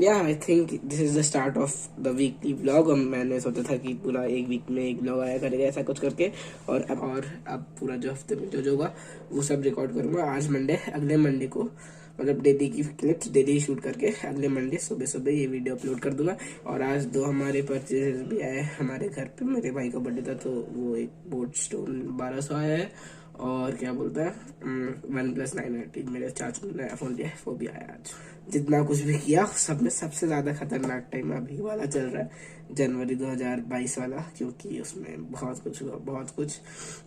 या I think this is the start of the weekly vlog. मैंने सोचा था कि पूरा एक वीक में एक व्लॉग आया करेगा ऐसा कुछ करके, और अब पूरा जो हफ्ते में जो होगा वो सब रिकॉर्ड करूंगा। आज मंडे, अगले मंडे को मतलब डेली की क्लिप्स डेली शूट करके अगले मंडे सुबह सुबह ये वीडियो अपलोड कर दूंगा। और आज 2 हमारे परचेजेस भी आए हमारे घर पे। मेरे भाई का बर्थडे था तो वो एक बोट स्टोन 1200 आया है, और क्या बोलता है OnePlus 9 मेरे चाचू ने नया फोन लिया है, वो भी आया आज। जितना कुछ भी किया सब में सबसे ज्यादा खतरनाक टाइम अभी वाला चल रहा है, जनवरी 2022 वाला, क्योंकि उसमें बहुत कुछ हुआ, बहुत कुछ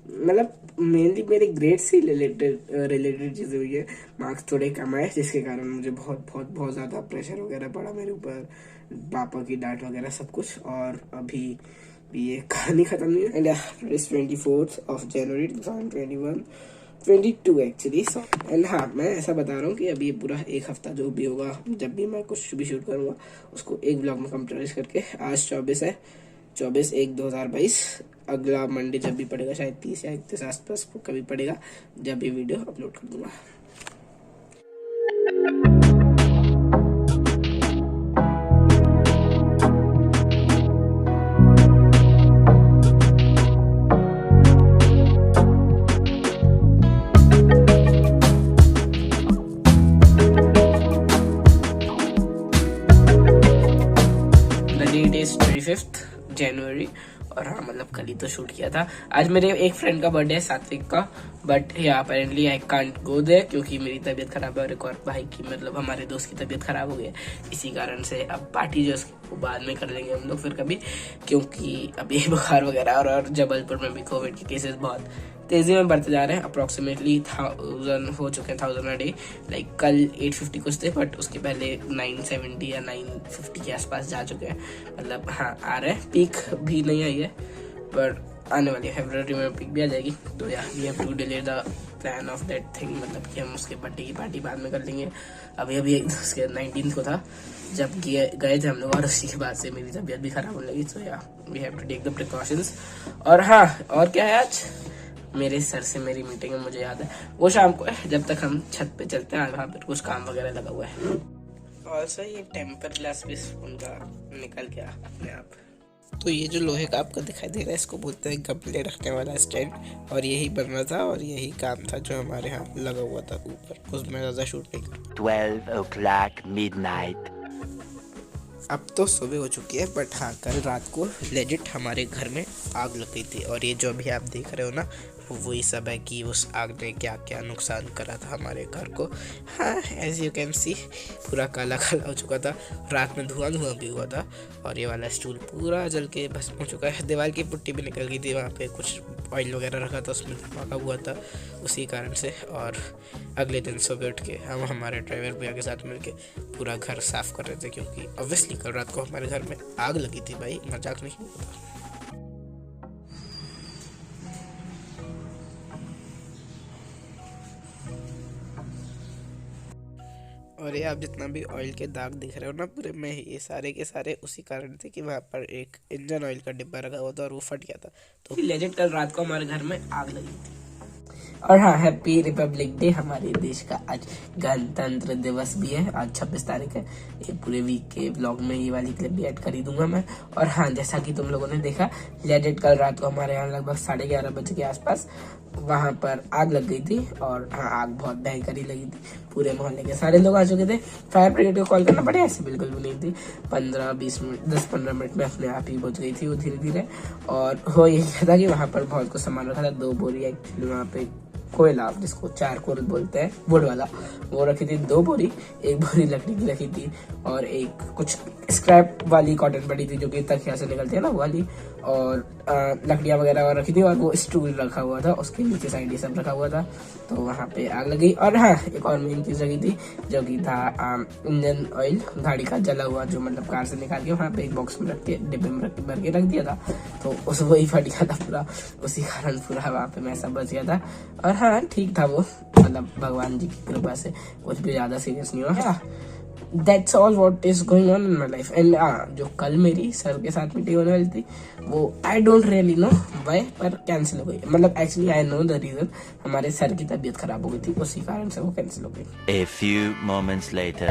मतलब मेनली मेरे ग्रेड से रिलेटेड चीजें हुई है। मार्क्स थोड़े कम आए जिसके कारण मुझे बहुत बहुत बहुत ज्यादा प्रेशर वगैरह पड़ा मेरे ऊपर, पापा की डांट वगैरह सब कुछ। और अभी ये कहानी खत्म नहीं है। And it's 24th of January 2022 actually. And हाँ, मैं ऐसा बता रहा हूँ कि अभी पूरा एक हफ्ता जो भी होगा, जब भी मैं कुछ भी शूट करूंगा उसको एक ब्लॉग में कंप्यूटराइज करके, आज 24 है, 24/1/2022, अगला मंडे जब भी पड़ेगा शायद 30 या 31 आसपास को कभी पड़ेगा, जब भी वीडियो अपलोड कर दूंगा। डेट इज 25th जनवरी, और हाँ मतलब कल ही तो शूट किया था। आज मेरे एक फ्रेंड का बर्थडे है, सात्विक का, but yeah apparently I can't go there क्योंकि मेरी तबीयत खराब है और एक और भाई की मतलब हमारे दोस्त की तबीयत खराब हो गई है। इसी कारण से अब पार्टी जो वो बाद में कर लेंगे हम लोग फिर कभी, क्योंकि अभी बुखार वगैरह और जबलपुर में भी कोविड के केसेस बहुत तेजी में बढ़ते जा रहे हैं। अप्रोक्सीमेटली 1000 हो चुके हैं, 1000 अ डे। लाइक कल 850 कुछ थे, बट उसके पहले 970 या 950 के आसपास जा चुके हैं। मतलब हाँ आ रहे हैं, पीक भी नहीं आई है पर आने वाली है, फरवरी में पीक भी आ जाएगी। तो yeah we have to delay the plan of that thing, मतलब कि हम उसके बर्थडे की पार्टी बाद में कर लेंगे। अभी एक उसके 19th को था जब गए थे हम लोग, और उसी के बाद से मेरी तबीयत भी खराब होने लगी। तो yeah we have to take the precautions. और हाँ, और क्या है, आज मेरे सर से मेरी मीटिंग में मुझे याद है वो शाम को है, जब तक हम छत पे चलते हैं वहाँ पर कुछ काम वगैरह लगा हुआ है। ऑल्सो ये टेम्पर ग्लास भी उनका निकल गया अपने आप। तो ये जो लोहे का आपको दिखाई दे रहा है इसको बोलते हैं गमले रखने वाला स्टैंड, और यही बन रहा था और यही काम था जो हमारे यहाँ लगा हुआ था ऊपर। उसमें ज़्यादा शूट नहीं कर। 12 o'clock midnight। अब तो सुबह हो चुकी है, बट हाँ कल रात को लेजिट हमारे घर में आग लग गई थी, और ये जो अभी आप देख रहे हो ना वही सब है कि उस आग ने क्या क्या नुकसान करा था हमारे घर को। हाँ एज यू कैन सी पूरा काला काला हो चुका था, रात में धुआं भी हुआ था, और ये वाला स्टूल पूरा जल के भस्म हो चुका है। दीवार की पुट्टी भी निकल गई थी, वहाँ पे कुछ ऑयल वगैरह रखा था उसमें धमाका हुआ था उसी कारण से। और अगले दिन सुबह उठ के हम हमारे ड्राइवर भैया के साथ मिलके पूरा घर साफ कर रहे थे, क्योंकि ऑब्वियसली कल रात को हमारे घर में आग लगी थी भाई, मजाक नहीं होता। और ये आप जितना भी ऑयल के दाग दिख रहे हो ना पूरे में, ये सारे के सारे उसी कारण थे कि वहाँ पर एक इंजन ऑयल का डिब्बा रखा हुआ था और वो फट गया था। तो लेजेंड कल रात को हमारे घर में आग लगी थी। और हाँ, हैप्पी रिपब्लिक डे, हमारे देश का आज गणतंत्र दिवस भी है। आज 26 तारीख है। ये पूरे वीक के ब्लॉग में ये वाली क्लिप भी ऐड कर ही दूंगा मैं। और हाँ, जैसा कि तुम लोगों ने देखा, लेजेंड कल रात को हमारे यहाँ लगभग 11:30 बजे के आसपास वहां पर आग लग गई थी। और हाँ, आग बहुत भयंकर ही लगी थी, पूरे मोहल्ले के सारे लोग आ चुके थे। फायर ब्रिगेड को कॉल करना पड़े, ऐसे बिल्कुल भी नहीं थी। 15-20 मिनट 10-15 मिनट में अपने आप ही पहुंच गई थी वो धीरे धीरे। और वो ये था कि वहां पर बहुत कुछ सामान रखा था, 2 बोरी एक्चुअली वहाँ पे कोयला, जिसको चारकोल बोलते हैं, वुड वाला, वो रखी थी 2 बोरी। 1 बोरी लकड़ी की रखी थी, और एक कुछ स्क्रैप वाली कॉटन पड़ी थी जो कि तकिया से निकलती है ना वो वाली, और लकड़ियाँ वगैरह रखी थी, और वो स्टूल रखा हुआ था, उसके नीचे साइड ये सब रखा हुआ था। तो वहाँ पे आग लगी। और हाँ, एक और मेन चीज रखी थी जो कि था इंजन ऑयल गाड़ी का जला हुआ, जो मतलब कार से निकाल के वहाँ पे एक बॉक्स में रख के डिब्बे में भर के रख दिया था। तो उस वही फट गया था पूरा, उसी कारण पूरा वहाँ पे मैं सब बच गया था। और हाँ ठीक था वो, मतलब भगवान जी की कृपा से कुछ भी ज्यादा सीरियस नहीं हुआ। That's all what is going on in my life. And जो कल मेरी सर के साथ मीटिंग होने वाली थी वो I don't really know why, पर कैंसिल हो गई। मतलब actually I know the reason, हमारे सर की तबीयत खराब हो गई थी, उसी कारण से वो कैंसिल हो गई। A few moments later.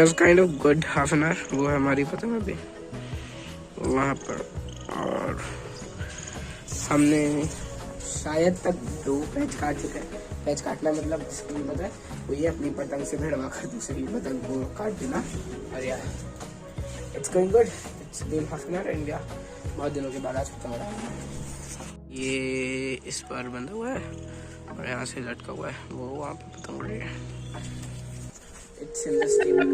Was kind of good half an our. वो है हमारी पतंग अभी वहाँ पर, और हमने शायद तक 2 पैच काट चुके हैं। पैच काटना मतलब जिसको नहीं पता है वो ये अपनी पतंग से भिड़वा कर दूसरी पतंग को काट देना। और यार it's going good, it's been half an hour and yeah बहुत दिनों के बाद आज पतंग उड़ा रहा है। ये इस पर बंधा हुआ है और यहाँ से लटका हुआ है, वो वहाँ पे पतंग उड़ रही है। It's in the stable.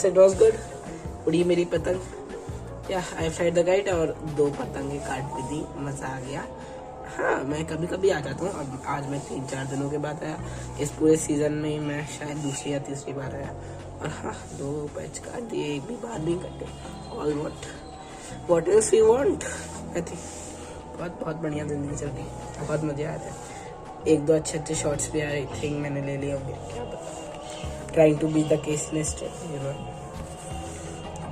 It was good. उड़ी मेरी पतंग। या आई फ्लाइड द काइट और 2 पतंगे काट भी दी, मजा आ गया। हाँ मैं कभी कभी आ जाता हूँ, अब आज मैं 3-4 दिनों के बाद आया। इस पूरे सीजन में मैं शायद दूसरी या तीसरी बार आया। और हाँ 2 पैच काट दिए, एक भी बार नहीं कटे। All what else we want. I think बहुत बढ़िया जिंदगी चल रही है, बहुत मजे आए थे। 1-2 अच्छे शॉट्स भी आई थिंक मैंने ले लिए होंगे, क्या पता। Trying to be the Casey Neistat, you know.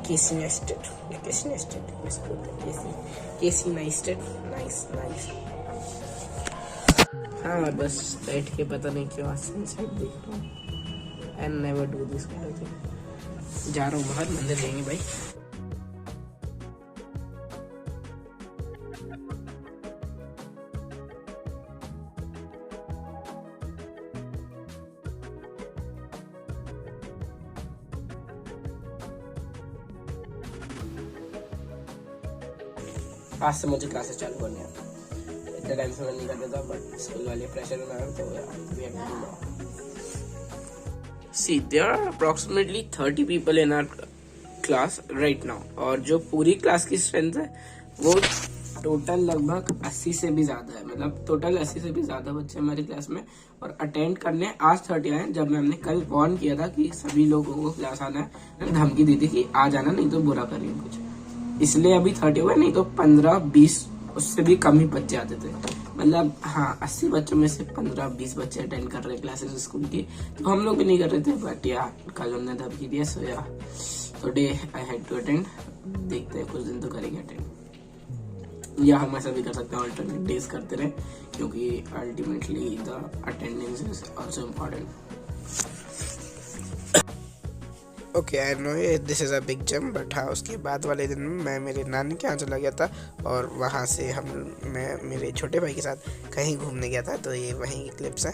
Casey Neistat, nice। हाँ बस बैठ के पता नहीं क्यों सनसेट देख रहा हूँ। And never do this kind of thing. जा रहा हूँ बाहर, मंदिर जाएंगे भाई। आज से मुझे क्लासेस चालू करनी है। इतने टाइम से मैं नहीं करता था, बट स्कूल वाले प्रेशर में आया तो we have to do. See there are approximately 30 people in our class right now, और जो पूरी क्लास की स्ट्रेंथ है वो टोटल लगभग 80 से भी ज्यादा है। मतलब टोटल 80 से भी ज्यादा बच्चे हमारी क्लास में, और अटेंड करने आज 30 आए। जब मैम ने कल वार्न किया था कि सभी लोगों को क्लास आना है, धमकी दी थी कि आ जाना नहीं तो बुरा करेंगे कुछ, इसलिए अभी 30 हुए, नहीं तो 15-20 उससे भी कम ही बच्चे आते थे। मतलब हाँ 80 बच्चों में से 15-20 बच्चे अटेंड कर रहे क्लासेस स्कूल की, तो हम लोग भी नहीं कर रहे थे। बट या कल हमने धमकी दिया, so yeah today I had to attend. देखते हैं कुछ दिन तो करेंगे अटेंड, या हम ऐसा भी कर सकते हैं अल्टरनेट डेज करते रहे, क्योंकि ultimately the attendance is also important. Okay I know this is a big jump, but हाँ उसके बाद वाले दिन मैं मेरे नानी के यहाँ चला गया था, और वहाँ से मैं मेरे छोटे भाई के साथ कहीं घूमने गया था। तो ये वहीं की क्लिप्स हैं।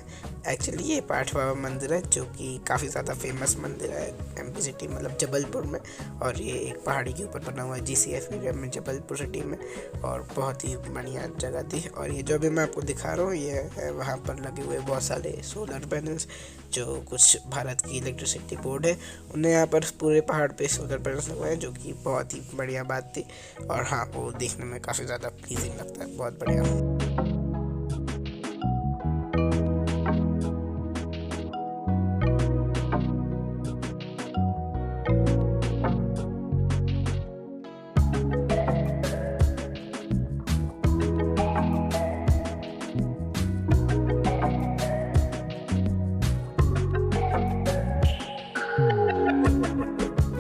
एक्चुअली ये पाठ बाबा मंदिर है, जो कि काफ़ी ज़्यादा फेमस मंदिर है MP सिटी, मतलब जबलपुर में। और ये एक पहाड़ी के ऊपर बना हुआ है GCF एरिया में, जबलपुर सिटी में, और बहुत ही बढ़िया जगह थी। और ये जो भी मैं आपको दिखा रहा हूँ, ये है वहाँ पर लगे हुए बहुत सारे सोलर पैनल्स, जो कुछ भारत की इलेक्ट्रिसिटी बोर्ड है, उन्हें यहाँ पर पूरे पहाड़ पे सोलर पैनल्स लगवाए हैं, जो कि बहुत ही बढ़िया बात थी। और हाँ वो देखने में काफ़ी ज़्यादा प्लीजिंग लगता है, बहुत बढ़िया।